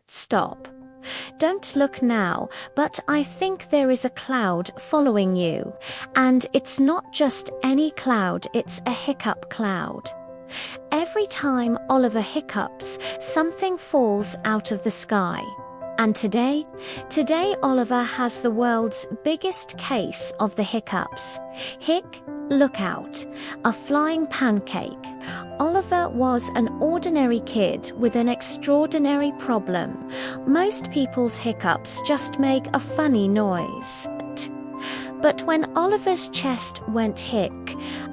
stop. Don't look now, but I think there is a cloud following you. And it's not just any cloud, it's a hiccup cloud. Every time Oliver hiccups, something falls out of the sky. And today Oliver has the world's biggest case of the hiccups. Look out, a flying pancake. Oliver was an ordinary kid with an extraordinary problem. Most people's hiccups just make a funny noise. But when Oliver's chest went hic,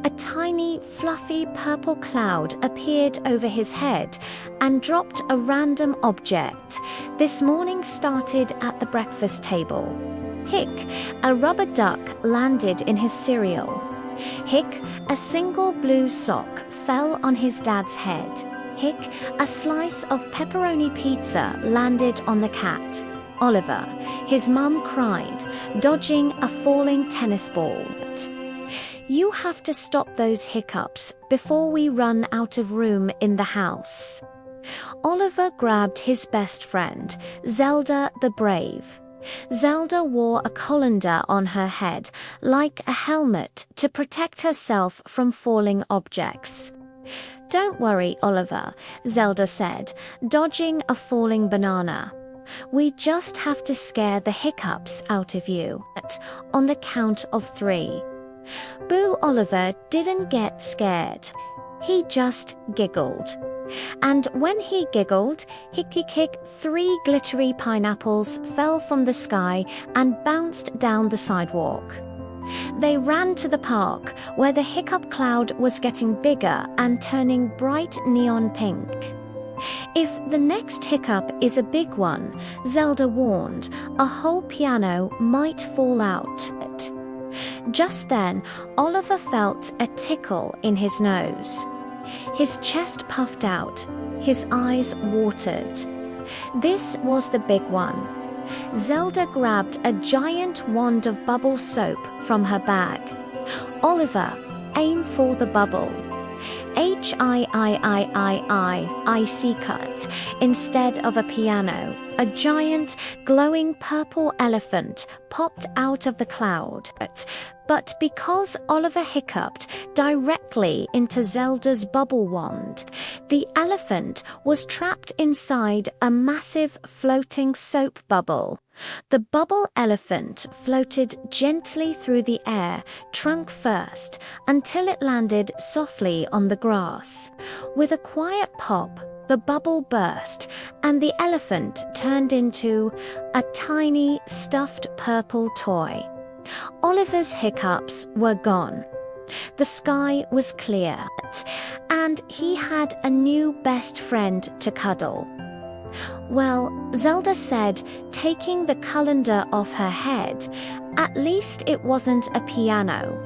a tiny, fluffy purple cloud appeared over his head and dropped a random object. This morning started at the breakfast table. A rubber duck landed in his cereal. A single blue sock fell on his dad's head. A slice of pepperoni pizza landed on the cat. Oliver, his mum cried, dodging a falling tennis ball. You have to stop those hiccups before we run out of room in the house. Oliver grabbed his best friend, Zelda the Brave. Zelda wore a colander on her head, like a helmet, to protect herself from falling objects. Don't worry, Oliver, Zelda said, dodging a falling banana. We just have to scare the hiccups out of you. On the count of 3. Boo! Oliver didn't get scared. He just giggled. And when he giggled, hick, 3 glittery pineapples fell from the sky and bounced down the sidewalk. They ran to the park, where the hiccup cloud was getting bigger and turning bright neon pink. If the next hiccup is a big one, Zelda warned, a whole piano might fall out. Just then, Oliver felt a tickle in his nose. His chest puffed out, his eyes watered. This was the big one. Zelda grabbed a giant wand of bubble soap from her bag. Oliver, aim for the bubble. Icy cut. Instead of a piano, a giant, glowing purple elephant popped out of the cloud. But because Oliver hiccuped directly into Zelda's bubble wand, the elephant was trapped inside a massive floating soap bubble. The bubble elephant floated gently through the air, trunk first, until it landed softly on the grass. With a quiet pop, the bubble burst, and the elephant turned into a tiny, stuffed purple toy. Oliver's hiccups were gone. The sky was clear, and he had a new best friend to cuddle. Well, Zelda said, taking the colander off her head, at least it wasn't a piano.